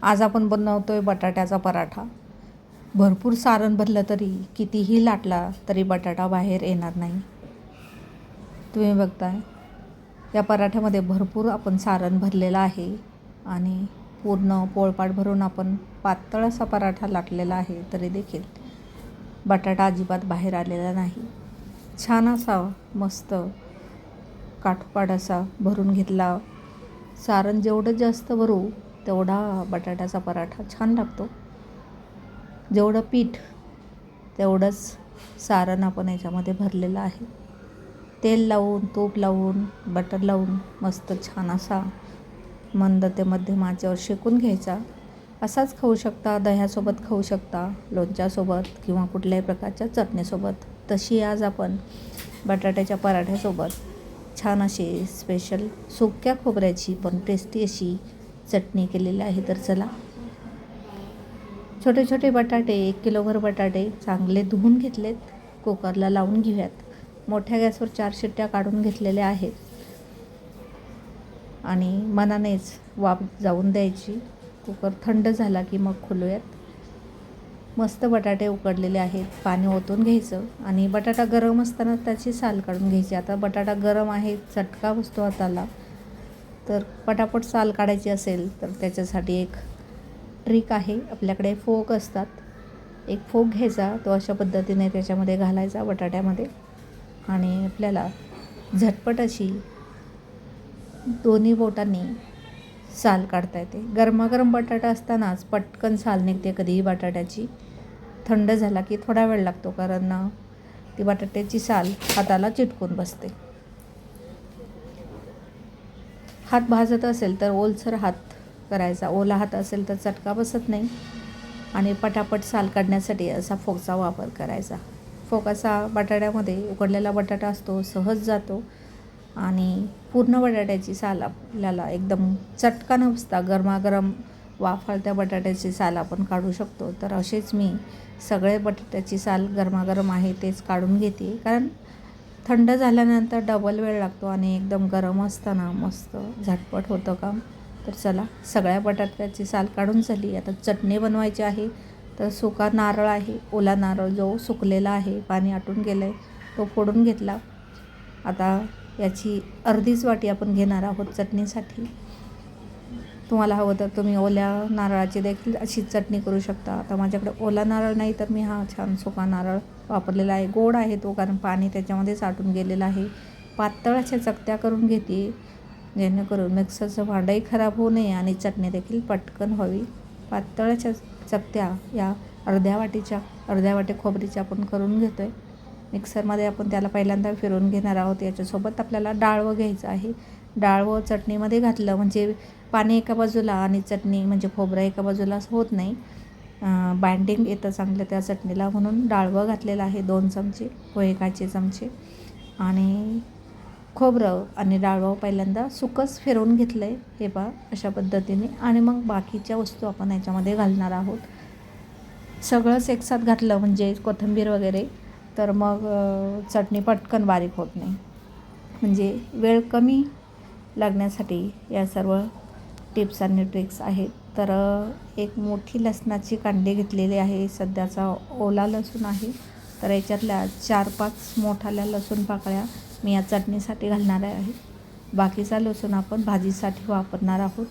आज आपण बनवतोय बटाट्याचा पराठा. भरपूर सारण भरलं तरी कितीही लाटला तरी बटाटा बाहेर येणार नाही. तुम्ही बघताय या पराठ्यामध्ये भरपूर आपण सारण भरलेलं आहे आणि पूर्ण पोळपाट भरून आपण पातळ असा पराठा लाटलेला आहे, तरी देखील बटाटा अजिबात बाहेर आलेला नाही. छान असा मस्त काठपाड असा भरून घेतला. सारण जेवढं जास्त भरू तेवढा बटाट्याचा पराठा छान लागतो. जेवढं पीठ तेवढंच सारण आपण याच्यामध्ये भरलेलं आहे. तेल लावून, तूप लावून, बटर लावून मस्त छान असा मंद ते मध्यम आचेवर शेकून घ्यायचा. असाच खाऊ शकता, दह्यासोबत खाऊ शकता, लोणच्यासोबत किंवा कुठल्याही प्रकारच्या चटणीसोबत. तशी आज आपण बटाट्याच्या पराठ्यासोबत छान अशी स्पेशल सुक्या खोबऱ्याची पण टेस्टी अशी चटणी केलेली आहे. तर चला, छोटे छोटे बटाटे 1 किलोभर बटाटे चांगले धुवून घेतलेत, कुकरला लावून घेऊयात. मोठ्या गॅसवर 4 शिट्ट्या काढून घेतलेल्या आहेत आणि मनानेच वाफ जाऊन द्यायची. कुकर थंड झाला की मग खोलूयात. मस्त बटाटे उकडलेले आहेत, पाणी ओतून घ्यायचं आणि बटाटा गरम असताना त्याची साल काढून घ्यायची. आता बटाटा गरम आहे, चटका बसतो हाताला, तर पटापट साल काढायची असेल तर त्याच्यासाठी एक ट्रिक आहे. आपल्याकडे फोक असतात, एक फोक घ्यायचा, तो अशा पद्धतीने त्याच्यामध्ये घालायचा बटाट्यामध्ये आणि आपल्याला झटपट अशी दोन्ही बोटांनी साल काढता येते. गरमागरम बटाटा असतानाच पटकन साल निघते कधीही बटाट्याची. थंड झाला की थोडा वेळ लागतो, कारण ती बटाट्याची साल हाताला चिटकून बसते. हात भाजत असेल तर ओलसर हात करायचा, ओला हात असेल तर चटका बसत नाही आणि पटापट साल काढण्यासाठी असा फोकचा वापर करायचा. फोक असा बटाट्यामध्ये उकडलेला बटाटा असतो, सहज जातो आणि पूर्ण बटाट्याची साल आपल्याला एकदम चटका न बसता गरमागरम वाफाळत्या बटाट्याची साल आपण काढू शकतो. तर असेच मी सगळे बटाट्याची साल गरमागरम आहे तेच काढून घेते, कारण थंड झाल्यानंतर डबल वेळ लागतो आणि एकदम गरम असताना मस्त झटपट होतं काम. तर चला, सगळ्या बटाट्याची साल काढून झाली. आता चटणी बनवायची आहे. तर सुका नारळ आहे, ओला नारळ जो सुकलेला आहे, पाणी आटून गेलं आहे, तो फोडून घेतला. आता याची अर्धीच वाटी आपण घेणार आहोत चटणीसाठी. तुम्हाला हवं तर तुम्ही ओल्या नारळाची देखील अशी चटणी करू शकता. आता माझ्याकडे ओला नारळ नाही तर मी हा छान सुका नारळ वापरलेला आहे. गोड आहे तो, कारण पाणी त्याच्यामध्ये साठून गेलेलं आहे. पातळ अशा चकत्या करून घेते, जेणेकरून मिक्सरचं भांडंही खराब होऊ नये आणि चटणी देखील पटकन व्हावी. पातळ अशा चकत्या या अर्ध्या वाटी खोबरीच्या आपण करून घेतो आहे. मिक्सरमध्ये आपण त्याला पहिल्यांदा फिरवून घेणार आहोत. याच्यासोबत आपल्याला डाळवं घ्यायचं आहे. डाळवं चटणीमध्ये घातलं म्हणजे पाणी एका बाजूला आणि चटणी म्हणजे खोबरं एका बाजूला असं होत नाही, बाइंडिंग येतं चांगलं त्या चटणीला, म्हणून डाळवं घातलेलं आहे 2 चमचे, पोहे चमचे. आणि खोबरं आणि डाळवं पहिल्यांदा सुकंच फिरवून घेतलं आहे, हे पहा अशा पद्धतीने. आणि मग बाकीच्या वस्तू आपण याच्यामध्ये घालणार आहोत. सगळंच एकसाथ घातलं म्हणजे कोथिंबीर वगैरे, तर मग चटणी पटकन बारीक होत नाही. म्हणजे वेळ कमी लागण्यासाठी या सर्व टिप्स आणि ट्रिक्स आहेत. तर एक मोठी लसणाची कांडी घेतलेली आहे, सध्याचा ओला लसूण आहे. तर याच्यातल्या 4-5 मोठाल्या लसूण पाकळ्या मी या चटणीसाठी घालणार आहे. बाकीचा लसूण आपण भाजीसाठी वापरणार आहोत.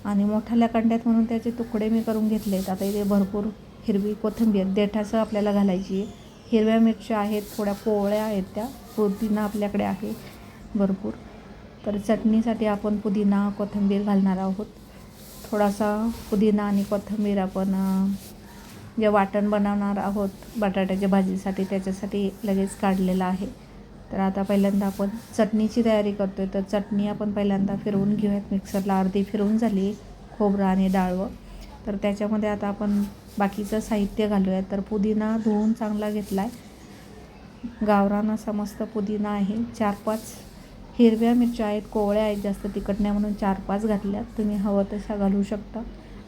आणि मोठाल्या कांड्यात म्हणून त्याचे तुकडे मी करून घेतलेत. आता इथे भरपूर हिरवी कोथिंबीर देठाचं आपल्याला घालायची आहे. हिरव्या मिरच्या आहेत, थोड्या कोवळ्या आहेत, त्या पुदिना आपल्याकडे आहे भरपूर. तर चटणीसाठी आपण पुदिना कोथिंबीर घालणार आहोत. थोडासा पुदिना आणि कोथिंबीर आपण जे वाटण बनवणार आहोत बटाट्याच्या भाजीसाठी त्याच्यासाठी लगेच काढलेलं आहे. तर आता पहिल्यांदा आपण चटणीची तयारी करतो आहे. तर चटणी आपण पहिल्यांदा फिरवून घेऊयात. मिक्सरला अर्धी फिरवून झाली, खोबरं आणि डाळवं. तर त्याच्यामध्ये आता आपण बाकीचं साहित्य घालूयात. तर पुदिना धुवून चांगला घेतला आहे, गावरान असा मस्त पुदिना आहे. 4-5 हिरव्या मिरच्या आहेत, कोवळ्या आहेत, जास्त तिखट नाही म्हणून 4-5 घातल्यात. तुम्ही हवं तशा घालू शकता.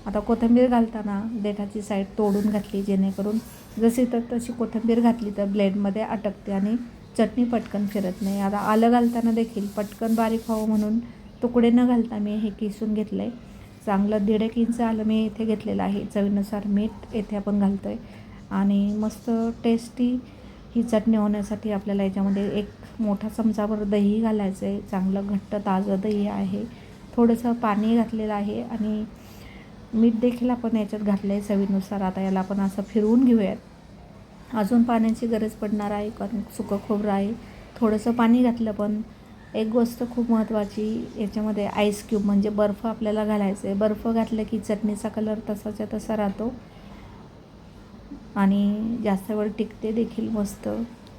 आता कोथिंबीर घालताना देठाची साईड तोडून घातली, जेणेकरून जशी तर तशी कोथिंबीर घातली तर ब्लेडमध्ये अटकते आणि चटणी पटकन फिरत नाही. आता आलं घालताना देखील पटकन बारीक व्हावं म्हणून तुकडे न घालता मी हे किसून घेतलं आहे. चांगलं 1.5 इंच आलं मी इथे घेतलेलं आहे. चवीनुसार मीठ येथे आपण घालतो आहे आणि मस्त टेस्टी ही चटणी होण्यासाठी आपल्याला याच्यामध्ये 1 मोठा चमचाभर दही घालायचं आहे. चांगलं घट्ट ताजं दही आहे. थोडंसं पाणी घातलेलं आहे आणि मीठ देखील आपण याच्यात घातलं आहे चवीनुसार. आता याला आपण असं फिरवून घेऊयात. अजून पाण्याची गरज पडणार आहे कारण सुकं खोबरं आहे. थोडंसं पाणी घातलं, पण एक गोष्ट खूप महत्त्वाची, याच्यामध्ये आईस क्यूब म्हणजे बर्फ आपल्याला घालायचं आहे. बर्फ घातलं की चटणीचा कलर तसाच्या तसा राहतो आणि जास्त वेळ टिकते देखील. मस्त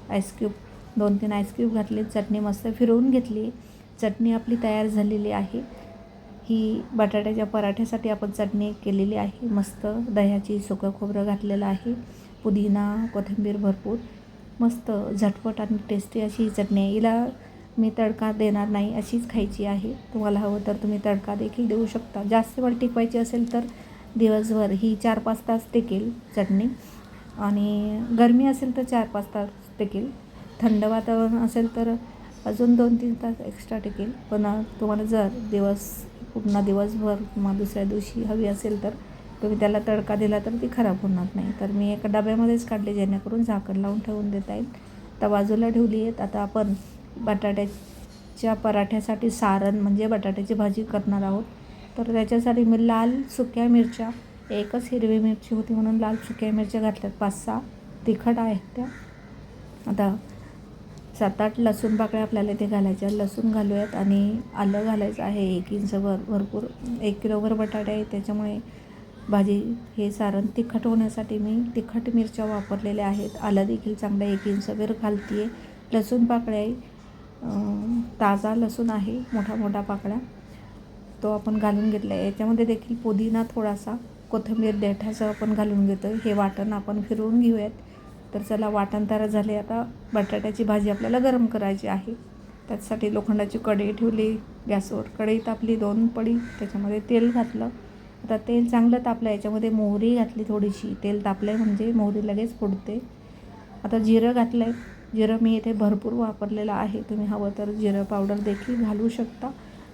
आईस क्यूब 2-3 आईस क्यूब घातले, चटणी मस्त फिरवून घेतली. चटणी आपली तयार झालेली आहे. ही बटाट्याच्या पराठ्यासाठी आपण चटणी केलेली आहे. मस्त दह्याची, सुकं खोबरं घातलेलं आहे, पुदिना, कोथिंबीर भरपूर, मस्त झटपट आणि टेस्टी अशी ही चटणी आहे. हिला मी तडका देणार नाही, अशीच खायची आहे. तुम्हाला हवं तर तुम्ही तडका देखील देऊ शकता. जास्त वेळ टिकवायची असेल तर दिवसभर ही 4-5 तास टिकेल चटणी आणि गरमी असेल तर 4-5 तास टिकेल. थंड वातावरण असेल तर अजून 2-3 तास एक्स्ट्रा टिकेल. पण तुम्हाला जर पूर्ण दिवसभर किंवा दुसऱ्या दिवशी हवी असेल तर तुम्ही त्याला तडका दिला तर ती खराब होणार नाही. तर मी एका डब्यामध्येच काढले जेणेकरून झाकण लावून ठेवून देता येईल. तर बाजूला ठेवली आहेत. आता आपण बटाट्याच्या पराठ्यासाठी सारण म्हणजे बटाट्याची भाजी करणार आहोत. तर त्याच्यासाठी मी लाल सुक्या मिरच्या, एकच हिरवी मिरची होती म्हणून लाल सुक्या मिरच्या घातल्यात, 5-6 तिखट आहेत त्या. आता 7-8 लसूण पाकळ्या आपल्याला इथे घालायच्या. लसूण घालूयात आणि आलं घालायचं आहे 1 इंचभर. भरपूर 1 किलोभर बटाटे आहे त्याच्यामुळे भाजी हे सारण तिखट होण्यासाठी मी तिखट मिरच्या वापरलेल्या आहेत. आलं देखील चांगलं 1 इंचभर घालते आहे. लसूण पाकळ्या आहे, ताजा लसूण आहे, मोठा पाकळ्या, तो आपण घालून घेतला आहे. याच्यामध्ये देखील पुदिना थोडासा, कोथिंबीर देठाचं आपण घालून घेतो. हे वाटण आपण फिरवून घेऊयात. तर चला, वाटण तयार झाले. आता बटाट्याची भाजी आपल्याला गरम करायची आहे. त्यासाठी लोखंडाची कढई ठेवली गॅसवर. कढई तापली, 2 पडी, त्याच्यामध्ये तेल घातलं. आता तेल चांगलं तापलं, याच्यामध्ये मोहरी घातली थोडीशी. तेल तापलं म्हणजे मोहरी लगेच फुटते. आता जिरं घातलं आहे. जिरं मी इथे भरपूर वापरलेलं आहे. तुम्ही हवं तर जिरं पावडर देखील घालू शकता.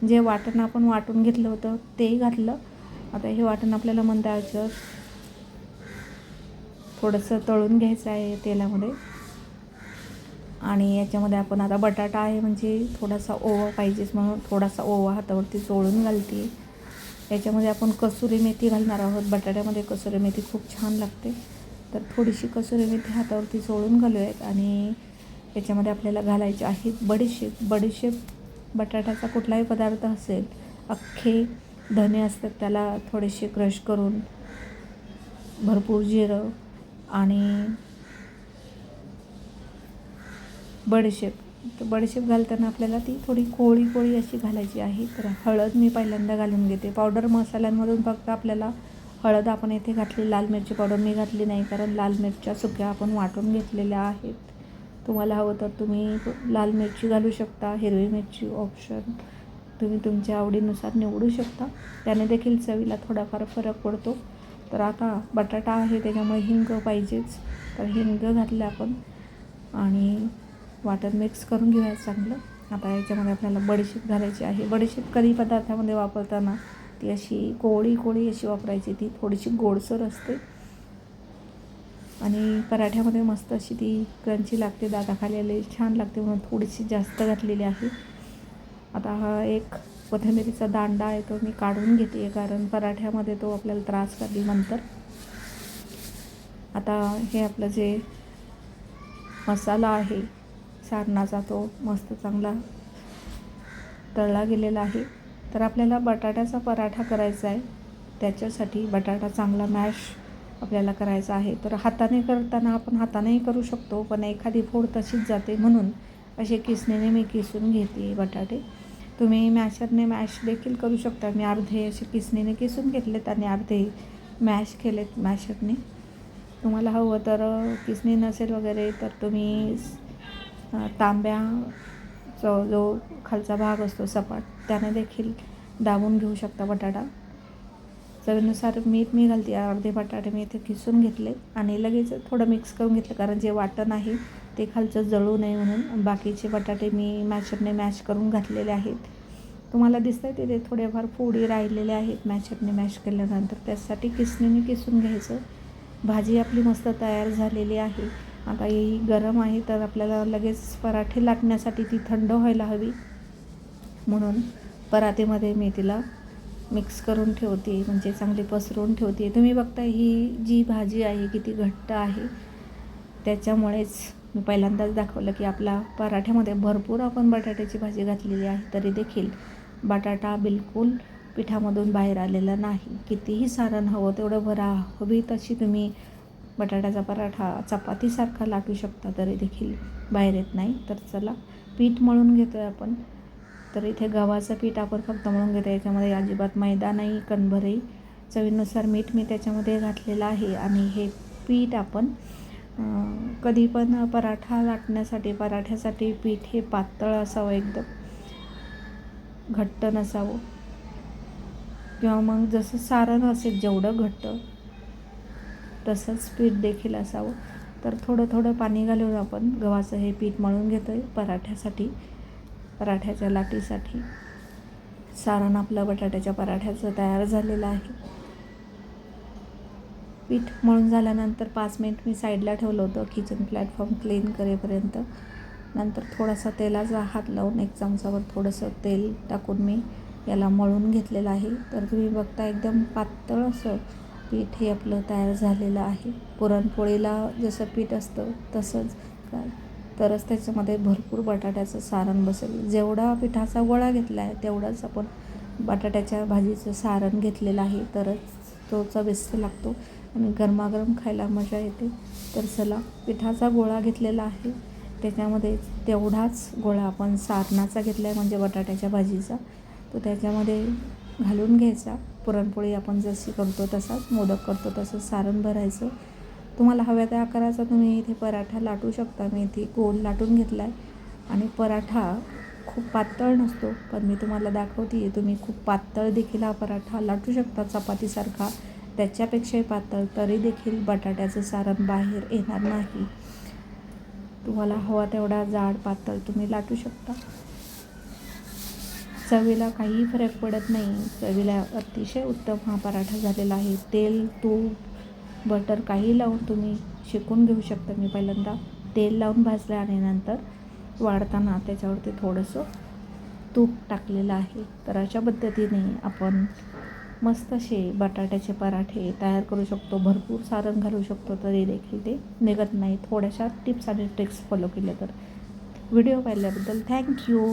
जे वाटण आपण वाटून घेतलं होतं ते घातलं. आता हे वाटण आपल्याला मंद आचेवर थोडंसं तळून घ्यायचं आहे तेलामध्ये. आणि याच्यामध्ये आपण आता बटाटा आहे म्हणजे थोडासा ओवा पाहिजेच, म्हणून थोडासा ओवा हातावरती चोळून घालते. याच्यामध्ये आपण कसुरी मेथी घालणार आहोत. बटाट्यामध्ये कसुरी मेथी खूप छान लागते. तर थोडीशी कसुरी मेथी हातावरती चोळून घालूयात. आणि याच्यामध्ये आपल्याला घालायचे आहे बडीशेप. बडीशेप बटाट्याचा कुठलाही पदार्थ असेल, अख्खे धने असतात त्याला थोडेसे क्रश करून, भरपूर जिरं आणि बडीशेप. तर बडीशेप घालताना आपल्याला ती थोडी कोळी अशी घालायची आहे. तर हळद मी पहिल्यांदा घालून घेते. पावडर मसाल्यांमधून फक्त आपल्याला हळद आपण येथे घातली. लाल मिरची पावडर मी घातली नाही कारण लाल मिरच्या सुक्या आपण वाटून घेतलेल्या आहेत. तुम्हाला हवं तर तुम्ही लाल मिरची घालू शकता, हिरवी मिरची ऑप्शन तुम्ही तुमच्या आवडीनुसार निवडू शकता. त्याने देखील चवीला थोडाफार फरक पडतो. तर आता बटाटा आहे त्याच्यामुळे हिंग पाहिजेच. तर हिंग घातलं आपण आणि वाटण मिक्स करून घेऊया चांगलं. आता याच्यामध्ये आपल्याला बडीशेप घालायची आहे. बडीशेप कधी पदार्थामध्ये वापरताना ती अशी कोळी अशी वापरायची. ती थोडीशी गोडसर असते आणि पराठ्यामध्ये मस्त अशी ती क्रंची लागते, दाताखाली आलेली छान लागते, म्हणून थोडीशी जास्त घातलेली आहे. आता हा एक कोथिंबीरीचा दांडा आहे तो मी काढून घेते कारण पराठ्यामध्ये तो आपल्याला त्रास करेल नंतर. आता हे आपलं जे मसाला आहे सारणाचा तो मस्त चांगला तळला गेलेला आहे. तर आपल्याला बटाट्याचा पराठा करायचा आहे. त्याच्यासाठी बटाटा चांगला मॅश आपल्याला करायचा आहे. तर हाताने करताना आपण हातानेही करू शकतो, पण एखादी फोड तशीच जाते म्हणून असे किसणीने मी किसून घेते बटाटे. तुम्ही मॅशरने मॅश देखील करू शकता. मी अर्धे असे किसणीने किसून घेतलेत आणि अर्धे मॅश केलेत मॅशरने. तुम्हाला हवं तर किसणी नसेल वगैरे तर तुम्ही तांब्याचा जो खालचा भाग असतो सपाट त्याने देखील दाबून घेऊ शकता बटाटा. चवीनुसार मीठ मी घालते. अर्धे बटाटे मी इथे किसून घेतले आणि लगेच थोडं मिक्स करून घेतलं कारण जे वाटण आहे ते खालचं जळू नये म्हणून. बाकीचे बटाटे मी मॅशरने मॅश करून घातलेले आहेत. तुम्हाला दिसतंय तिथे थोडेफार फोडी राहिलेल्या आहेत मॅशरने मॅश केल्यानंतर, त्यासाठी किसणीने किसून घ्यायचं. भाजी आपली मस्त तयार झालेली आहे. आता ही गरम आहे तर आपल्याला लगेच पराठे लाटण्यासाठी ती थंड व्हायला हवी, म्हणून परातीमध्ये मी तिला मिक्स करून ठेवते, म्हणजे चांगली पसरवून ठेवते. तुम्ही बघता ही जी भाजी आहे किती घट्ट आहे, त्याच्यामुळेच मी पहिल्यांदाच दाखवलं की आपला पराठ्यामध्ये भरपूर आपण बटाट्याची भाजी घातलेली आहे, तरी देखील बटाटा बिलकुल पिठामधून बाहेर आलेला नाही. कितीही सारण हवं तेवढं भरा, हवी तशी तुम्ही बटाट्याचा पराठा चपातीसारखा लाटू शकता, तरी देखील बाहेर येत नाही. तर चला पीठ मळून घेतो आहे आपण. तर इथे गव्हाचं पीठ आपण फक्त मळून घेतो, याच्यामध्ये अजिबात मैदा नाही, कणभरही. चवीनुसार मीठ मी त्याच्यामध्ये घातलेलं आहे. आणि हे पीठ आपण कधी पण पराठा लाटण्यासाठी, पराठ्यासाठी पीठ हे पातळ असावं, एकदम घट्ट नसावं, किंवा मग जसं सारण असेल जेवढं घट्ट तसंच पीठ देखील असावं. तर थोडं थोडं पाणी घालून आपण गव्हाचं हे पीठ मळून घेतो आहे पराठ्यासाठी, पराठ्याच्या लाटीसाठी. सारण आपलं बटाट्याच्या पराठ्याचं तयार झालेलं आहे. पीठ मळून झाल्यानंतर 5 मिनिट मी साईडला ठेवलं होतं किचन प्लॅटफॉर्म क्लीन करेपर्यंत. नंतर थोडासा तेलाचा हात लावून 1 चमचावर थोडंसं तेल टाकून मी याला मळून घेतलेलं आहे. तर तुम्ही बघता एकदम पातळ असं पीठ हे आपलं तयार झालेलं आहे. पुरणपोळीला जसं पीठ असतं तसंच तरच त्याच्यामध्ये भरपूर बटाट्याचं सारण बसेल. जेवढा पिठाचा गोळा घेतला आहे तेवढाच आपण बटाट्याच्या भाजीचं सारण घेतलेलं आहे, तरच तो चविष्ट लागतो आणि गरमागरम खायला मजा येते. तर चला, पिठाचा गोळा घेतलेला आहे, त्याच्यामध्ये तेवढाच गोळा आपण सारणाचा घेतला आहे, म्हणजे बटाट्याच्या भाजीचा. तो त्याच्यामध्ये घालून घ्यायचा. पुरणपोळी आपण जशी करतो तसाच, मोदक करतो तसंच सारण भरायचं. तुम्हाला हव्या त्या आकाराचा तुम्ही इथे पराठा लाटू शकता. मी इथे गोल लाटून घेतला आहे. आणि पराठा खूप पातळ नसतो, पण मी तुम्हाला दाखवते तुम्ही खूप पातळ देखील हा पराठा लाटू शकता, चपातीसारखा, त्याच्यापेक्षाही पातळ, तरी देखील बटाट्याचं सारण बाहेर येणार नाही. तुम्हाला हवा तेवढा जाड पातळ तुम्ही लाटू शकता. चवीला काहीही फरक पडत नाही. चवीला अतिशय उत्तम हा पराठा झालेला आहे. तेल, तूप, बटर काही लावून तुम्ही शेकून घेऊ शकता. मी पहिल्यांदा तेल लावून भाजलं आणि नंतर वाढताना त्याच्यावरती थोडंसं तूप टाकलेलं आहे. तर अशा पद्धतीने आपण मस्त असे बटाट्याचे पराठे तयार करू शकतो. भरपूर सारण घालू शकतो, तरी देखील ते निघत नाही, थोड्याशा टिप्स आणि ट्रिक्स फॉलो केल्या तर. व्हिडिओ पाहिल्याबद्दल थँक्यू.